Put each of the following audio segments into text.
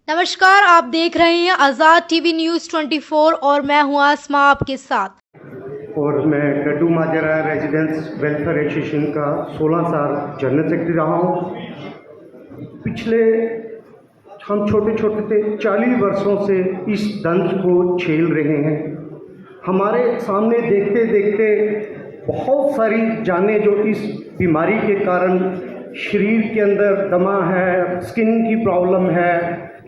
नमस्कार, आप देख रहे हैं आज़ाद टीवी न्यूज़ 24 और मैं हूं आसमा आपके साथ। और मैं डड्डू माजरा रेजिडेंट्स वेलफेयर एसोसिएशन का 16 साल जनरल सेक्रेटरी रहा हूँ। पिछले हम छोटे छोटे थे 40 वर्षों से इस दंश को झेल रहे हैं। हमारे सामने देखते देखते बहुत सारी जानें जो इस बीमारी के कारण शरीर के अंदर दमा है, स्किन की प्रॉब्लम है,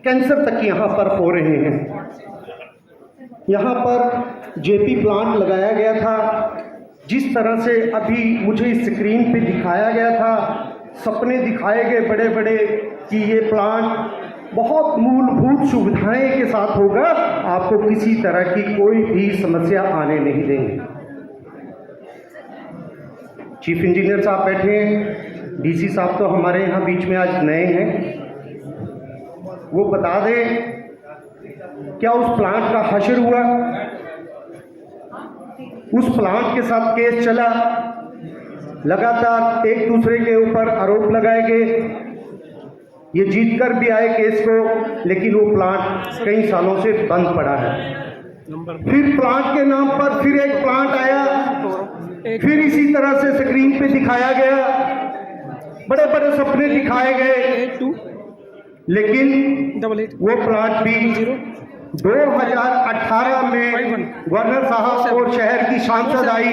कैंसर तक यहाँ पर हो रहे हैं। यहाँ पर जेपी प्लांट लगाया गया था, जिस तरह से अभी मुझे स्क्रीन पे दिखाया गया था, सपने दिखाए गए बड़े बड़े कि ये प्लांट बहुत मूलभूत सुविधाएं के साथ होगा, आपको किसी तरह की कोई भी समस्या आने नहीं देंगे। चीफ इंजीनियर साहब बैठे हैं, डीसी साहब तो हमारे यहाँ बीच में आज नए हैं, वो बता दें क्या उस प्लांट का हश्र हुआ, उस प्लांट के साथ केस चला, लगातार एक दूसरे के ऊपर आरोप लगाए गए, ये जीत कर भी आए केस को, लेकिन वो प्लांट कई सालों से बंद पड़ा है। फिर प्लांट के नाम पर फिर एक प्लांट आया, फिर इसी तरह से स्क्रीन पे दिखाया गया, बड़े बड़े सपने दिखाए गए, लेकिन वो प्लांट भी 2018 में गवर्नर साहब और शहर की सांसद आई,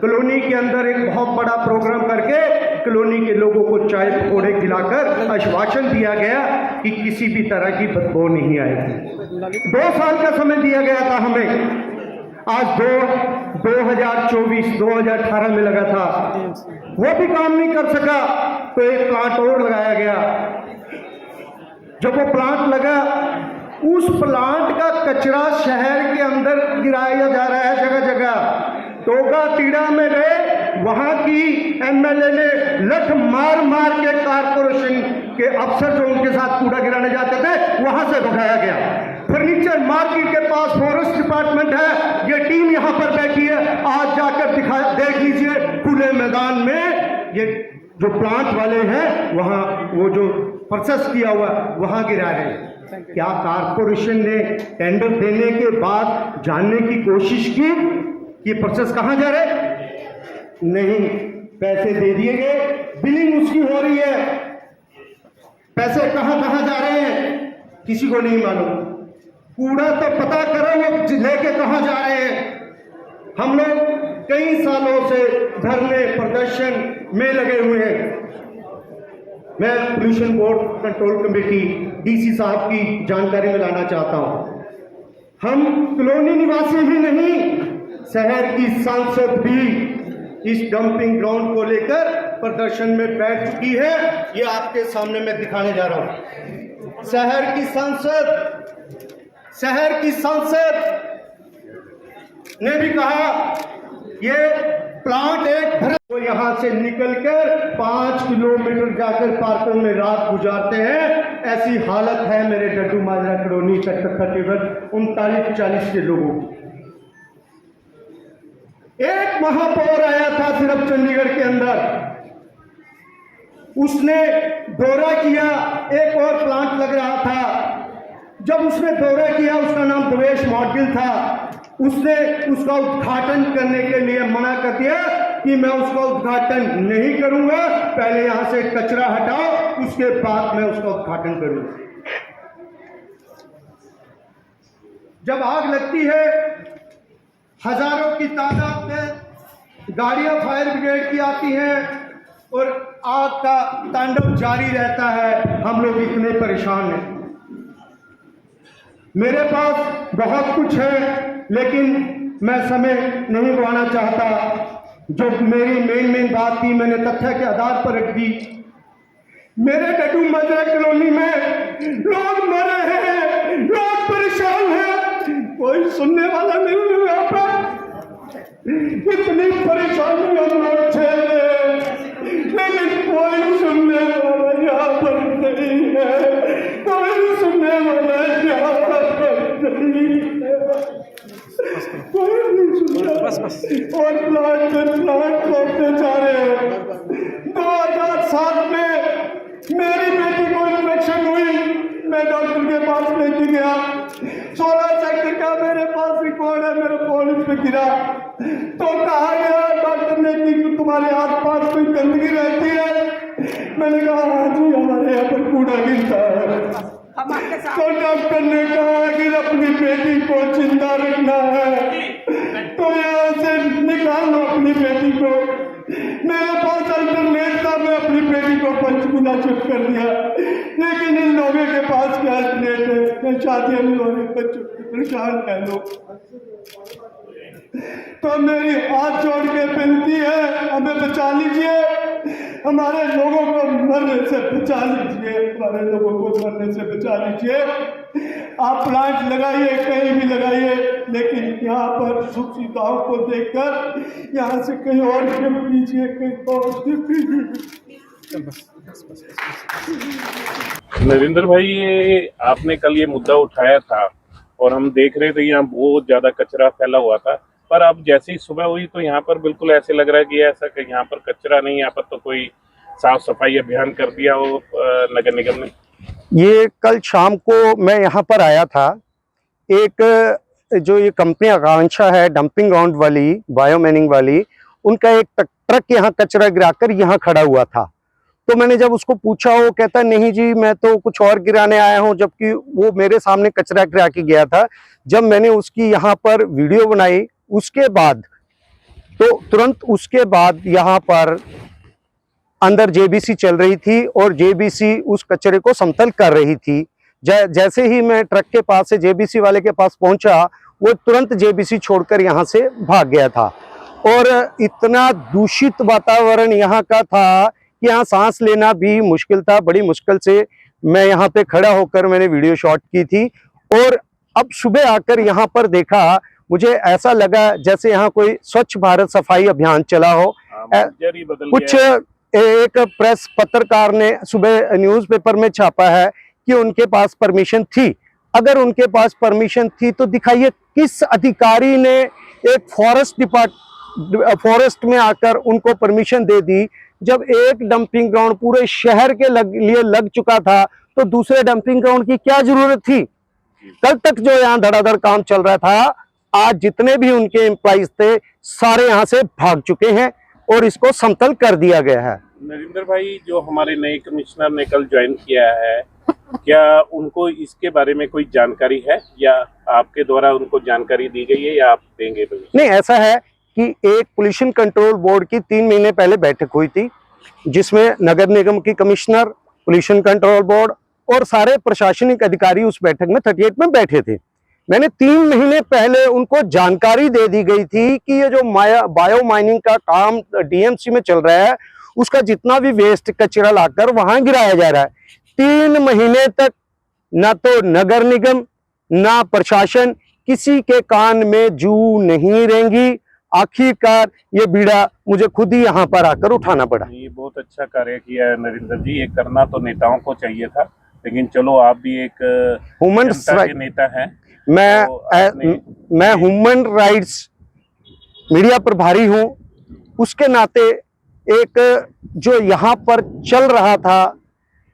कॉलोनी के अंदर एक बहुत बड़ा प्रोग्राम करके कॉलोनी के लोगों को चाय पकौड़े खिलाकर आश्वासन दिया गया कि किसी भी तरह की बदबू नहीं आएगी। 2 साल का समय दिया गया था हमें, आज 2018 में लगा था, वो भी काम नहीं कर सका, तो एक प्लांट और लगाया गया। जब वो प्लांट लगा, उस प्लांट का कचरा शहर के अंदर गिराया जा रहा है जगह जगह। टोगा टीड़ा में गए, वहां की एमएलए ने लठ मार मार के कारपोरेशन के अफसर जो उनके साथ कूड़ा गिराने जाते थे वहां से भगाया गया। फर्नीचर मार्केट के पास फॉरेस्ट डिपार्टमेंट है, ये टीम यहाँ पर बैठी है, आज जाकर देख लीजिए खुले मैदान में ये जो प्लांट वाले हैं वहां वो जो प्रोसेस किया हुआ वहां गिरा रहे। क्या कारपोरेशन ने टेंडर देने के बाद जानने की कोशिश की ये प्रोसेस कहां जा रहे? नहीं, पैसे दे दिए गए, बिलिंग उसकी हो रही है, पैसे कहां कहां जा रहे हैं किसी को नहीं मालूम। कूड़ा तो पता करो वो लेके कहां जा रहे हैं। हम लोग कई सालों से धरने प्रदर्शन में लगे हुए हैं। मैं pollution board control committee DC साहब की जानकारी में लाना चाहता हूं। हम कॉलोनी निवासी ही नहीं, शहर की सांसद भी इस डंपिंग ग्राउंड को लेकर प्रदर्शन में बैठ चुकी है। ये आपके सामने मैं दिखाने जा रहा हूं। शहर की सांसद ने भी कहा ये प्लांट एक वो यहाँ से निकलकर 5 किलोमीटर जाकर पार्कों में रात गुजारते हैं। ऐसी हालत है मेरे डड्डू माजरा कॉलोनी सेक्टर 39-40 के लोगों की। एक महापौर आया था सिर्फ चंडीगढ़ के अंदर, उसने दौरा किया, एक और प्लांट लग रहा था। जब उसने दौरा किया, उसका नाम देवेश मॉडगिल था, उसने उसका उद्घाटन करने के लिए मना कर दिया कि मैं उसका उद्घाटन नहीं करूंगा, पहले यहां से कचरा हटाओ, उसके बाद मैं उसका उद्घाटन करूंगा। जब आग लगती है, हजारों की तादाद में गाड़ियां फायर ब्रिगेड की आती हैं और आग का तांडव जारी रहता है। हम लोग इतने परेशान हैं। मेरे पास बहुत कुछ है, लेकिन मैं समय नहीं गंवाना चाहता। जो मेरी मेन बात थी मैंने तथ्य के आधार पर रख दी। मेरे डड्डू माजरा कॉलोनी में लोग मर रहे हैं, लोग परेशान हैं, कोई सुनने वाला नहीं है। यहाँ पर इतनी परेशानी हम लोग झेल रहे हैं, लेकिन कोई सुनने वाला यहाँ पर नहीं है, कोई सुनने वाला यहाँ पर नहीं है, कोई नहीं सुन रहा। और प्लांट करते जा रहे हैं। 2007 में मेरी बेटी को इन्फेक्शन हुई, मैं डॉक्टर के पास लेके गया, 16 सेक्टर का मेरे पास रिकॉर्ड है, मेरे फोन पे गिरा तो कहा गया डॉक्टर ने कि तुम्हारे आसपास कोई गंदगी रहती है। मैंने कहा हाँ जी हमारे यहाँ पर कूड़ा गिरता है। तो डॉक्टर ने कहा कि अपनी बेटी को जिंदा रखना है तो यहाँ से निकाल लो अपनी बेटी को। मेरे पास अल्टरनेट था, मैं अपनी बेटी को पंचकुला शिफ्ट कर दिया, लेकिन इन लोगों के पास क्या अल्टरनेट है, मैं शादी में लोगों बच्चों की परेशान है लोग। तो मेरी हाथ जोड़ के विनती है हमें बचा लीजिए, हमारे लोगों को मरने से बचा लीजिए, हमारे लोगों को मरने से बचा लीजिए। आप प्लांट लगाइए कहीं भी लगाइए, लेकिन यहाँ पर सुख सुविधाओं को देखकर यहाँ से कहीं और शिफ्ट कीजिए, कहीं और शिफ्ट कीजिए। नरेंद्र भाई, ये आपने कल ये मुद्दा उठाया था और हम देख रहे थे यहाँ बहुत ज्यादा कचरा फैला हुआ था, पर अब जैसे ही सुबह हुई तो यहाँ पर बिल्कुल ऐसे लग रहा है कि ऐसा कि यहाँ पर कचरा नहीं, यहाँ पर तो कोई साफ सफाई अभियान कर दिया हो नगर निगम ने। ये कल शाम को मैं यहाँ पर आया था, एक जो ये कंपनी आकांक्षा है डंपिंग ग्राउंड वाली, बायोमैनिंग वाली, उनका एक ट्रक यहाँ कचरा गिराकर यहाँ खड़ा हुआ था। तो मैंने जब उसको पूछा, वो कहता नहीं जी मैं तो कुछ और गिराने आया हूँ, जबकि वो मेरे सामने कचरा गिरा के गया था। जब मैंने उसकी यहाँ पर वीडियो बनाई उसके बाद, तो तुरंत उसके बाद यहाँ पर अंदर जेबीसी चल रही थी और जेबीसी उस कचरे को समतल कर रही थी। जैसे ही मैं ट्रक के पास से जेबीसी वाले के पास पहुंचा, वो तुरंत जेबीसी छोड़कर यहाँ से भाग गया था। और इतना दूषित वातावरण यहाँ का था कि यहाँ सांस लेना भी मुश्किल था। बड़ी मुश्किल से मैं यहाँ पे खड़ा होकर मैंने वीडियो शॉट की थी। और अब सुबह आकर यहाँ पर देखा, मुझे ऐसा लगा जैसे यहाँ कोई स्वच्छ भारत सफाई अभियान चला हो। कुछ एक प्रेस पत्रकार ने सुबह न्यूज़पेपर में छापा है कि उनके पास परमिशन थी। अगर उनके पास परमिशन थी तो दिखाइए किस अधिकारी ने एक फॉरेस्ट में आकर उनको परमिशन दे दी। जब एक डंपिंग ग्राउंड पूरे शहर के लिए लग चुका था तो दूसरे डंपिंग ग्राउंड की क्या जरूरत थी। कल तक जो यहाँ धड़ाधड़ काम चल रहा था, आज जितने भी उनके एम्प्लॉइज थे सारे यहाँ से भाग चुके हैं और इसको समतल कर दिया गया है। नरेंद्र भाई, जो हमारे नए कमिश्नर ने कल ज्वाइन किया है, क्या उनको इसके बारे में कोई जानकारी है या आपके द्वारा उनको जानकारी दी गई है या आप देंगे? नहीं, ऐसा है कि एक पोल्यूशन कंट्रोल बोर्ड की 3 महीने पहले बैठक हुई थी, जिसमें नगर निगम की कमिश्नर, पोल्यूशन कंट्रोल बोर्ड और सारे प्रशासनिक अधिकारी उस बैठक में 38 में बैठे थे। मैंने 3 महीने पहले उनको जानकारी दे दी गई थी कि ये जो बायो माइनिंग का काम डीएमसी में चल रहा है, उसका जितना भी वेस्ट कचरा लाकर वहां गिराया जा रहा है। 3 महीने तक ना तो नगर निगम ना प्रशासन किसी के कान में जू नहीं रेंगी। आखिरकार ये बीड़ा मुझे खुद ही यहाँ पर आकर उठाना पड़ा। ये बहुत अच्छा कार्य किया है नरेंद्र जी, ये करना तो नेताओं को चाहिए था, लेकिन चलो आप भी एक ह्यूमन राइट नेता हैं। मैं ह्यूमन राइट्स मीडिया प्रभारी हूँ, उसके नाते एक जो यहाँ पर चल रहा था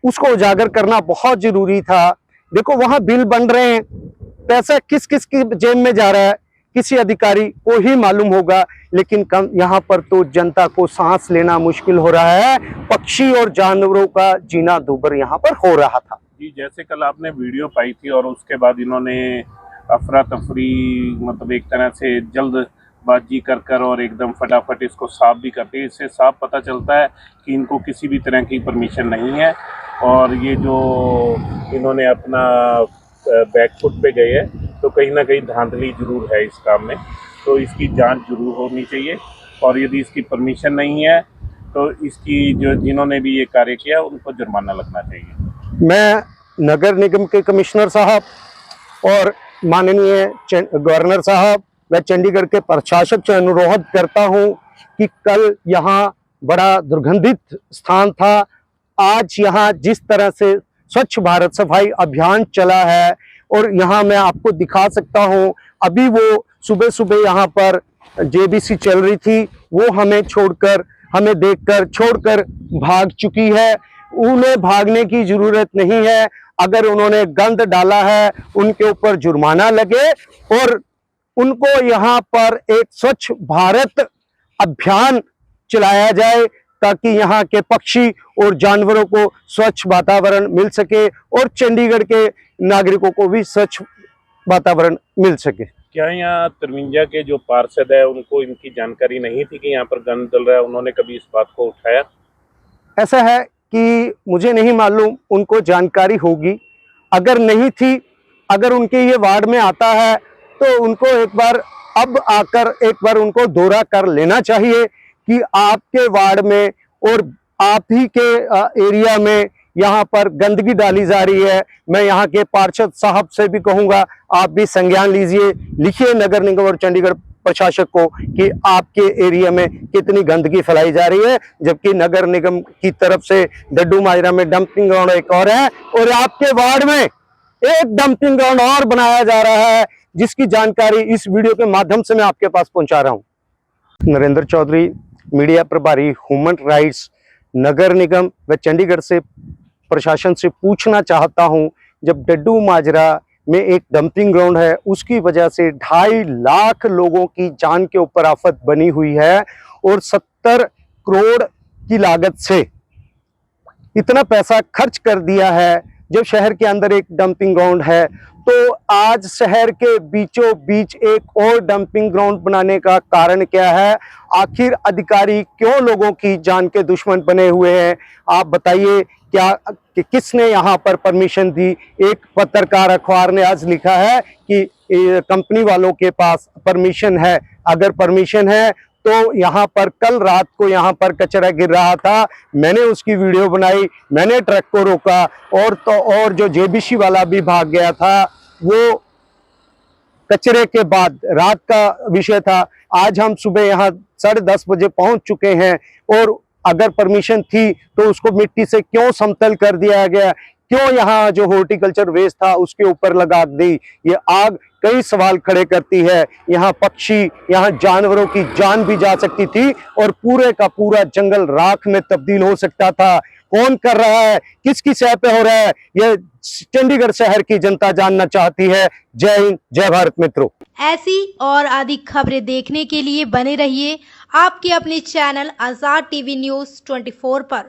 उसको उजागर करना बहुत जरूरी था। देखो वहां बिल बन रहे हैं, पैसा किस किस की जेब में जा रहा है किसी अधिकारी को ही मालूम होगा, लेकिन यहाँ पर तो जनता को सांस लेना मुश्किल हो रहा है। पक्षी और जानवरों का जीना दूभर यहाँ पर हो रहा था। जी, जैसे कल आपने वीडियो पाई थी और उसके बाद इन्होंने अफरा तफरी, मतलब एक तरह से जल्दबाजी कर और एकदम फटाफट इसको साफ भी करते हैं। इससे साफ पता चलता है कि इनको किसी भी तरह की परमिशन नहीं है और ये जो इन्होंने अपना बैकफुट पे गए हैं तो कहीं ना कहीं धांधली जरूर है इस काम में, तो इसकी जांच जरूर होनी चाहिए। और यदि इसकी परमिशन नहीं है तो इसकी जो जिन्होंने भी ये कार्य किया उनको जुर्माना लगना चाहिए। मैं नगर निगम के कमिश्नर साहब और माननीय गवर्नर साहब व चंडीगढ़ के प्रशासक से अनुरोध करता हूं कि कल यहाँ बड़ा दुर्गंधित स्थान था। आज यहाँ जिस तरह से स्वच्छ भारत सफाई अभियान चला है और यहाँ मैं आपको दिखा सकता हूँ, अभी वो सुबह सुबह यहाँ पर जेबीसी चल रही थी, वो हमें देखकर छोड़कर भाग चुकी है। उन्हें भागने की जरूरत नहीं है। अगर उन्होंने गंद डाला है उनके ऊपर जुर्माना लगे और उनको यहाँ पर एक स्वच्छ भारत अभियान चलाया जाए ताकि यहाँ के पक्षी और जानवरों को स्वच्छ वातावरण मिल सके और चंडीगढ़ के नागरिकों को भी स्वच्छ वातावरण मिल सके। क्या यहाँ 53 के जो पार्षद है उनको इनकी जानकारी नहीं थी कि यहाँ पर गंद डल रहा है? उन्होंने कभी इस बात को उठाया? ऐसा है कि मुझे नहीं मालूम, उनको जानकारी होगी। अगर नहीं थी, अगर उनके ये वार्ड में आता है तो उनको एक बार अब आकर एक बार उनको दौरा कर लेना चाहिए कि आपके वार्ड में और आप ही के एरिया में यहाँ पर गंदगी डाली जा रही है। मैं यहाँ के पार्षद साहब से भी कहूँगा, आप भी संज्ञान लीजिए, लिखिए नगर निगम और चंडीगढ़ प्रशासक को कि आपके एरिया में कितनी गंदगी फैलाई जा रही है, जबकि नगर निगम की तरफ से डड्डू माजरा में डंपिंग ग्राउंड एक और है और आपके वार्ड में एक डंपिंग ग्राउंड और बनाया जा रहा है, जिसकी जानकारी इस वीडियो के माध्यम से मैं आपके पास पहुंचा रहा हूं। नरेंद्र चौधरी, मीडिया प्रभारी, ह्यूमन राइट्स, नगर निगम व चंडीगढ़ से प्रशासन से पूछना चाहता हूं, जब डड्डू माजरा में एक डंपिंग ग्राउंड है, उसकी वजह से 2.5 लाख लोगों की जान के ऊपर आफत बनी हुई है और 70 करोड़ की लागत से इतना पैसा खर्च कर दिया है। जब शहर के अंदर एक डंपिंग ग्राउंड है तो आज शहर के बीचों बीच एक और डंपिंग ग्राउंड बनाने का कारण क्या है? आखिर अधिकारी क्यों लोगों की जान के दुश्मन बने हुए हैं? आप बताइए, क्या कि किसने यहाँ पर परमिशन दी? एक पत्रकार अखबार ने आज लिखा है कि कंपनी वालों के पास परमिशन है। अगर परमिशन है तो यहाँ पर कल रात को यहाँ पर कचरा गिर रहा था, मैंने उसकी वीडियो बनाई, मैंने ट्रक को रोका और जो जेबीसी वाला भी भाग गया था, वो कचरे के बाद रात का विषय था। आज हम सुबह यहाँ 10:30 बजे पहुंच चुके हैं और अगर परमिशन थी तो उसको मिट्टी से क्यों समतल कर दिया गया? क्यों यहाँ जो हॉर्टिकल्चर वेस्ट था उसके ऊपर लगा दी? ये आग कई सवाल खड़े करती है। यहाँ पक्षी, यहाँ जानवरों की जान भी जा सकती थी और पूरे का पूरा जंगल राख में तब्दील हो सकता था। कौन कर रहा है, किसकी सह पे हो रहा है, यह चंडीगढ़ शहर की जनता जानना चाहती है। जय हिंद, जय भारत मित्रों। ऐसी और अधिक खबरें देखने के लिए बने रहिए आपके अपने चैनल आजाद टीवी न्यूज़ 24 पर।